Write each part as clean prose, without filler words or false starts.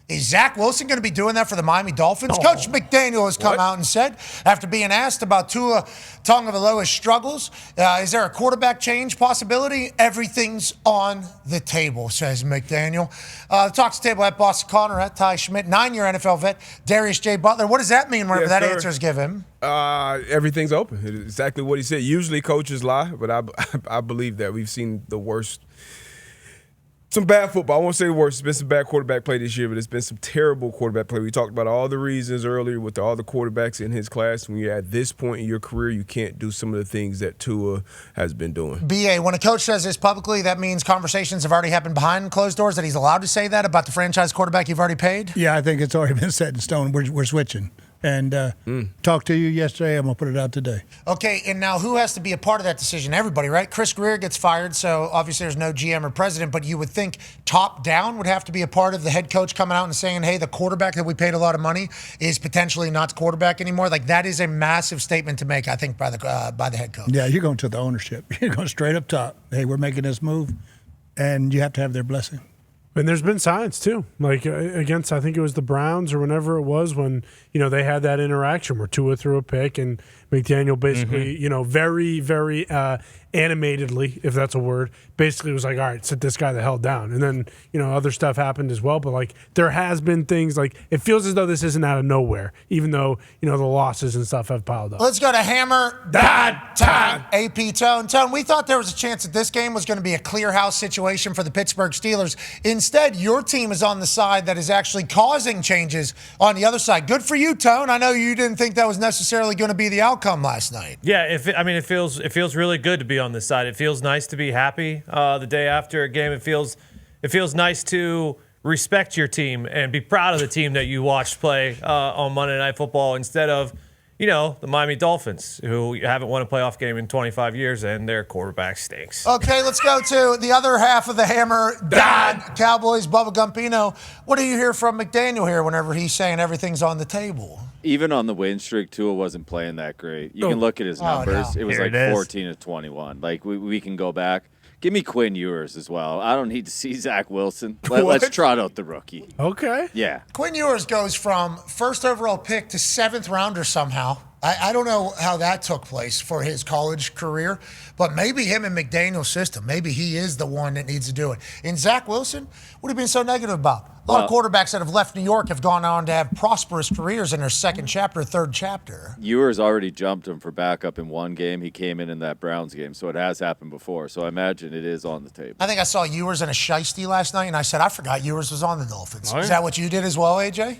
Is Zach Wilson going to be doing that for the Miami Dolphins? Coach McDaniel has come out and said, after being asked about Tua Tagovailoa's struggles, is there a quarterback change possibility? Everything's on the table, says McDaniel. The Talks Table at Boston Connor, at Ty Schmidt, 9-year NFL vet, Darius J. Butler. What does that mean whenever that answer is given? Everything's open. It's exactly what he said. Usually coaches lie, but I believe that we've seen the worst. Some bad football. I won't say the worst. There's been some bad quarterback play this year, but it's been some terrible quarterback play. We talked about all the reasons earlier with all the quarterbacks in his class. When you're at this point in your career, you can't do some of the things that Tua has been doing. BA, when a coach says this publicly, that means conversations have already happened behind closed doors, that he's allowed to say that about the franchise quarterback you've already paid? Yeah, I think it's already been set in stone. We're switching. And talked to you yesterday. I'm going to put it out today. Okay, and now who has to be a part of that decision? Everybody, right? Chris Greer gets fired, so obviously there's no GM or president, but you would think top down would have to be a part of the head coach coming out and saying, hey, the quarterback that we paid a lot of money is potentially not the quarterback anymore. Like, that is a massive statement to make, I think, by the head coach. Yeah, you're going to the ownership. You're going straight up top. Hey, we're making this move, and you have to have their blessing. And there's been signs, too, like against, I think it was the Browns or whenever it was when, they had that interaction where Tua threw a pick and McDaniel basically, very, very animatedly, if that's a word, basically was like, all right, sit this guy the hell down. And then, other stuff happened as well. But, like, there has been things, like, it feels as though this isn't out of nowhere, even though, the losses and stuff have piled up. Let's go to Hammer time. AP Tone. Tone, we thought there was a chance that this game was going to be a clear house situation for the Pittsburgh Steelers. Instead, your team is on the side that is actually causing changes on the other side. Good for you, Tone. I know you didn't think that was necessarily going to be the outcome last night. Yeah, it feels really good to be on this side. It feels nice to be happy the day after a game. It feels nice to respect your team and be proud of the team that you watched play on Monday Night Football instead of, the Miami Dolphins, who haven't won a playoff game in 25 years and their quarterback stinks. Okay, let's go to the other half of the Hammer. Dahn, Cowboys, Bubba Gumpino. What do you hear from McDaniel here whenever he's saying everything's on the table? Even on the win streak, Tua wasn't playing that great. You can look at his numbers. No. It was 14 to 21. Like, we can go back. Give me Quinn Ewers as well. I don't need to see Zach Wilson. Let's trot out the rookie. Okay. Yeah. Quinn Ewers goes from first overall pick to seventh rounder somehow. I don't know how that took place for his college career, but maybe him in McDaniel's system, maybe he is the one that needs to do it. And Zach Wilson, what have you been so negative about? A lot of quarterbacks that have left New York have gone on to have prosperous careers in their second chapter, third chapter. Ewers already jumped him for backup in one game. He came in that Browns game, so it has happened before. So I imagine it is on the table. I think I saw Ewers in a shiesty last night, and I said, I forgot Ewers was on the Dolphins. Is that what you did as well, AJ?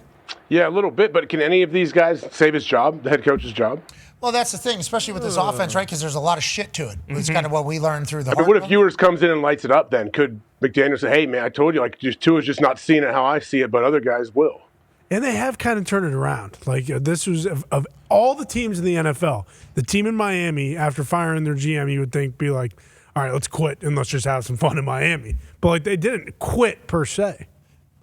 Yeah, a little bit, but can any of these guys save his job, the head coach's job? Well, that's the thing, especially with this offense, right? Because there's a lot of shit to it. It's kind of what we learned through the what if Ewers comes in and lights it up then? Could McDaniel say, hey, man, I told you, like, Tua's just not seeing it how I see it, but other guys will? And they have kind of turned it around. Like, this was, of all the teams in the NFL, the team in Miami, after firing their GM, you would think, be like, all right, let's quit and let's just have some fun in Miami. But, like, they didn't quit per se.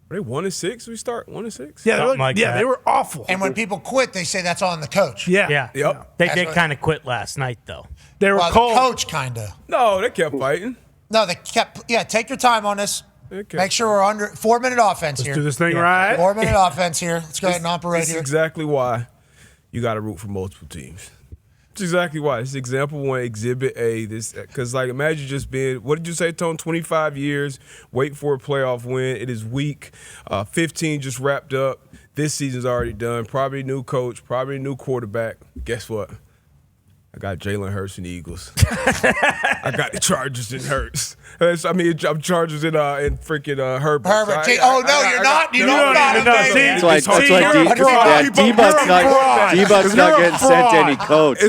They 1-6. We start 1-6. Yeah, they were awful. And when people quit, they say that's on the coach. Yeah. Yep. They did kind of quit last night, though. They were cold. The coach kind of. No, they kept fighting. No, they kept. Yeah, take your time on this. Okay. Make sure we're under 4-minute offense here. Let's do this thing right. 4-minute offense here. Let's go ahead and operate here. That's exactly why you got to root for multiple teams. That's exactly why. It's example one, exhibit A. Because, like, imagine just being, what did you say, Tone? 25 years, wait for a playoff win. It is week 15 just wrapped up. This season's already done. Probably new coach, probably new quarterback. Guess what? I got Jalen Hurts and the Eagles. I got the Chargers and Hurts. I'm Chargers in freaking Herbert. Herbert. You're not. You don't got him, baby. That's why D-Buck's not getting sent to any coach.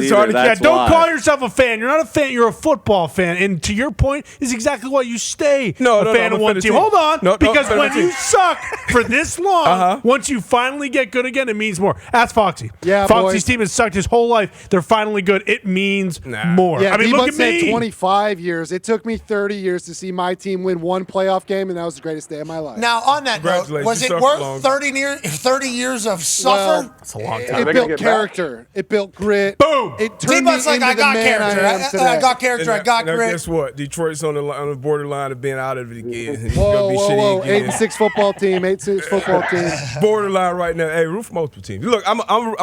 Don't call yourself a fan. You're not a fan. You're a football fan. And to your point, is exactly why you stay a fan of one team. Hold on. Because when you suck for this long, once you finally get good again, it means more. Ask Foxy. Yeah, Foxy's team has sucked his whole life. They're finally good. it means more. Yeah, I mean, look at said me. 25 years. It took me 30 years to see my team win one playoff game, and that was the greatest day of my life. Now, on that note, was it worth 30 years of suffer? Well, That's a long time. It built character. It built grit. Boom. It turned me D-But's like, into I the got man character. I am today. I got character. I got Now grit. guess what? Detroit's on the borderline of being out of it again. It's Whoa, gonna be whoa, shitty whoa! again. 8-6 football team. 8-6 football team. Borderline right now. Hey, root for multiple teams. Look, I'm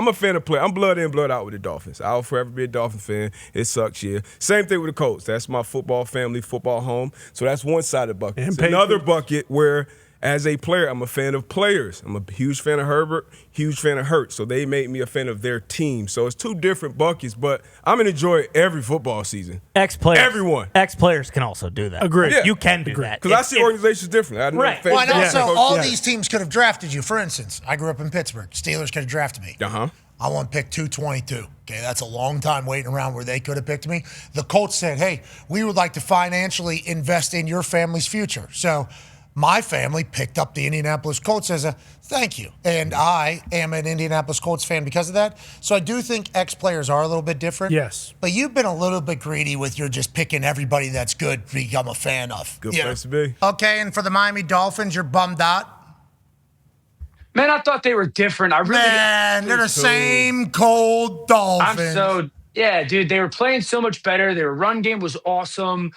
a fan of play. I'm blood in, blood out with the Dolphins. I'll forever be a Dolphin fan. It sucks, yeah. Same thing with the Colts. That's my football family, football home. So that's one side of the bucket. And It's another bucket where, as a player, I'm a fan of players. I'm a huge fan of Herbert, huge fan of Hurts. So they made me a fan of their team. So it's two different buckets, but I'm going to enjoy every football season. Ex-players. Everyone. Ex-players can also do that. Agreed. Yeah. You can do that. Because I see organizations differently. I know Right. Facebook- Well, and also, Yeah. all Yeah. these teams could have drafted you. For instance, I grew up in Pittsburgh. Steelers could have drafted me. Uh-huh. I want pick 222. Okay, that's a long time waiting around where they could have picked me. The Colts said, hey, we would like to financially invest in your family's future. So my family picked up the Indianapolis Colts as a thank you. And I am an Indianapolis Colts fan because of that. So I do think ex-players are a little bit different. Yes. But you've been a little bit greedy with your just picking everybody that's good to become a fan of. Good You place know. to be. Okay, and for the Miami Dolphins, you're bummed out. Man, I thought they were different. I really Man, they're the same cold Dolphins. dude, they were playing so much better. Their run game was awesome.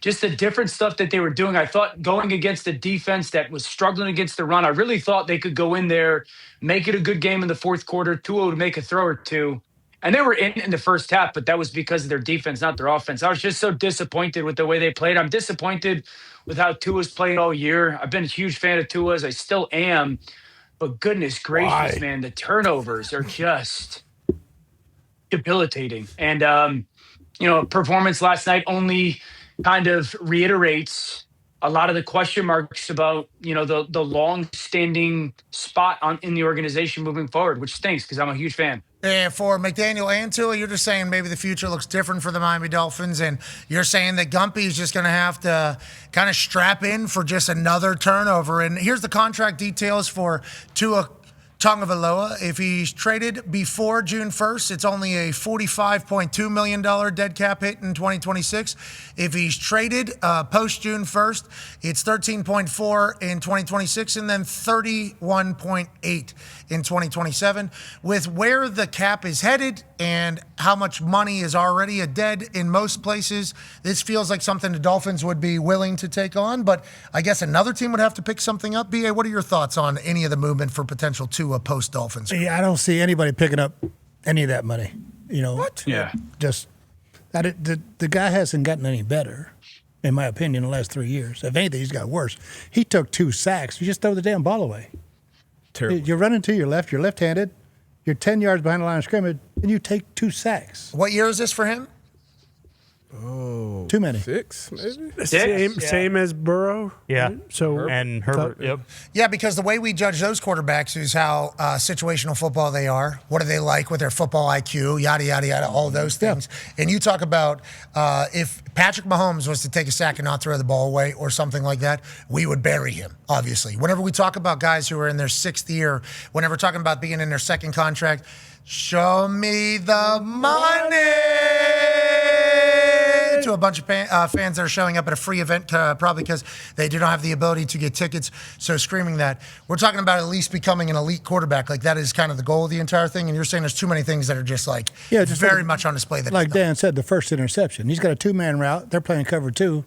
Just the different stuff that they were doing. I thought going against a defense that was struggling against the run, I really thought they could go in there, make it a good game in the fourth quarter. Tua would make a throw or two. And they were in the first half, but that was because of their defense, not their offense. I was just so disappointed with the way they played. I'm disappointed with how Tua's played all year. I've been a huge fan of Tua's. I still am. But goodness gracious, man, the turnovers are just debilitating. And, performance last night only kind of reiterates a lot of the question marks about, the long-standing spot in the organization moving forward, which stinks because I'm a huge fan. And for McDaniel and Tua, you're just saying maybe the future looks different for the Miami Dolphins, and you're saying that Gumpy is just going to have to kind of strap in for just another turnover. And here's the contract details for Tua Tagovailoa. If he's traded before June 1st, it's only a $45.2 million dead cap hit in 2026. If he's traded post June 1st, it's $13.4 in 2026 and then $31.8 in 2027. With where the cap is headed and how much money is already a dead in most places, this feels like something the Dolphins would be willing to take on. But I guess another team would have to pick something up. B.A., what are your thoughts on any of the movement for potential Tua post-Dolphins? Yeah, I don't see anybody picking up any of that money. What? Yeah. Just the guy hasn't gotten any better, in my opinion, in the last 3 years. If anything, he's got worse. He took 2 sacks. You just throw the damn ball away. Terrible. You're running to your left. You're left-handed. You're 10 yards behind the line of scrimmage, and you take 2 sacks. What year is this for him? Oh, Too many. 6, maybe? Same as Burrow. Yeah. So And Herbert, yep. Yeah, because the way we judge those quarterbacks is how situational football they are. What do they like with their football IQ, yada, yada, yada, all those things. And you talk about if Patrick Mahomes was to take a sack and not throw the ball away or something like that, we would bury him, obviously. Whenever we talk about guys who are in their 6th year, whenever we're talking about being in their 2nd contract, show me the money. To a bunch of fans that are showing up at a free event, probably because they do not have the ability to get tickets. So screaming that. We're talking about at least becoming an elite quarterback. Like that is kind of the goal of the entire thing. And you're saying there's too many things that are just like very much on display. That like Dan said, the first interception. He's got a 2-man route. They're playing cover 2.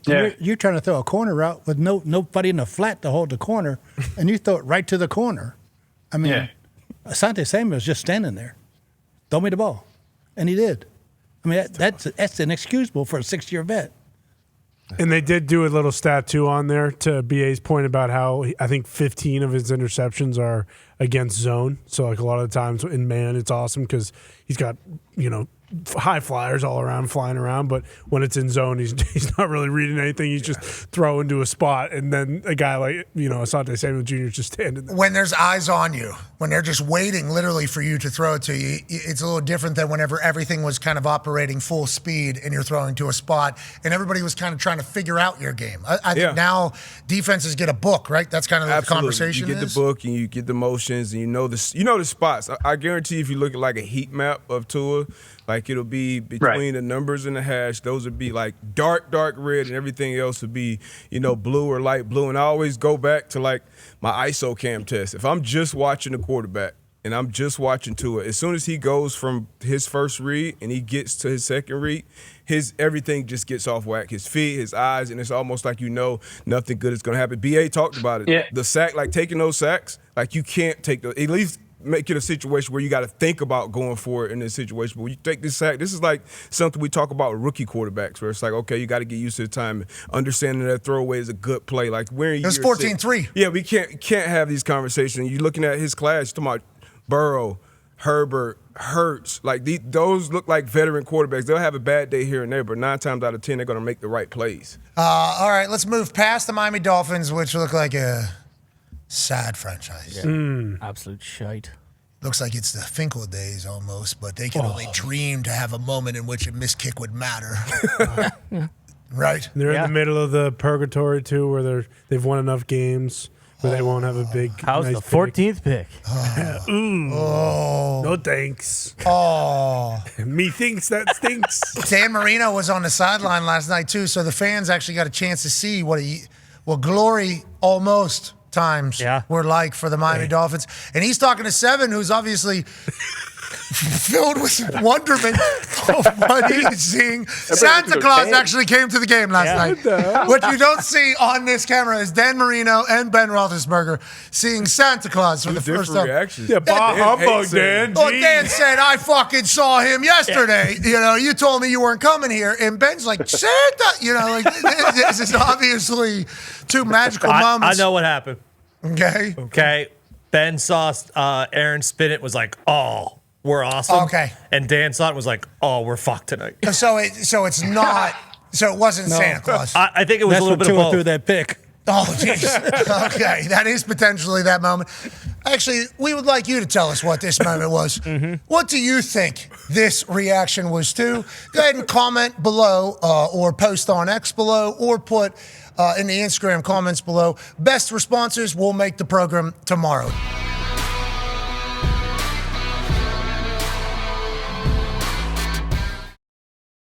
Yeah. You're trying to throw a corner route with nobody in the flat to hold the corner, and you throw it right to the corner. I mean, Asante Samuel's just standing there. Throw me the ball. And he did. I mean, that's inexcusable for a 6-year vet. And they did do a little stat, too, on there to BA's point about how I think 15 of his interceptions are against zone. So, like, a lot of the times in man, it's awesome because he's got, high flyers all around, flying around. But when it's in zone, he's not really reading anything. He's just throwing to a spot, and then a guy like Asante Samuel Jr. is just standing there. When there's eyes on you, when they're just waiting literally for you to throw it to you, it's a little different than whenever everything was kind of operating full speed and you're throwing to a spot and everybody was kind of trying to figure out your game. I think now defenses get a book, right? That's kind of what the conversation You get the book and you get the motions and you know the spots. I guarantee if you look at like a heat map of Tua, like it'll be between the numbers and the hash. Those would be like dark red, and everything else would be blue or light blue. And I always go back to like my ISO cam test. If I'm just watching the quarterback and I'm just watching Tua, as soon as he goes from his first read and he gets to his second read, his everything just gets off whack. His feet, his eyes, and it's almost like nothing good is going to happen. BA talked about it. Yeah. The sack, like taking those sacks, like you can't take at least make it a situation where you got to think about going for it in this situation. But when you take this sack, this is like something we talk about with rookie quarterbacks, where it's like, okay, you got to get used to the time, understanding that throwaway is a good play. Like we're in it was 14-3. Yeah, we can't have these conversations. You're looking at his class, you're talking about Burrow, Herbert, Hurts. Like those look like veteran quarterbacks. They'll have a bad day here and there, but 9 times out of 10, they're going to make the right plays. All right, let's move past the Miami Dolphins, which look like a sad franchise. Yeah. Absolute shite. Looks like it's the Finkel days almost, but they can only dream to have a moment in which a missed kick would matter. Right? They're in the middle of the purgatory, too, where they've won enough games where they won't have a big How's nice the 14th pick? No thanks. Oh. Methinks that stinks. Dan Marino was on the sideline last night, too, so the fans actually got a chance to see what glory almost times were like for the Miami Dolphins. And he's talking to Seven, who's obviously filled with wonderment of what he's seeing. Santa Claus actually came to the game last night. What you don't see on this camera is Dan Marino and Ben Roethlisberger seeing Santa Claus for the first time. Reactions. Yeah, bah humbug, Dan. Well, Dan said, I fucking saw him yesterday. You told me you weren't coming here. And Ben's like, Santa, this is obviously two magical moments. I know what happened. Okay. Ben saw Aaron spin it, was like, oh, we're awesome. Okay. And Dan saw it, was like, oh, we're fucked tonight. So it's not. So it wasn't Santa Claus. I think it was a little bit of both. Threw that pick. Oh, jeez. Okay, that is potentially that moment. Actually, we would like you to tell us what this moment was. What do you think this reaction was to? Go ahead and comment below or post on X below or put in the Instagram comments below. Best responses will make the program tomorrow.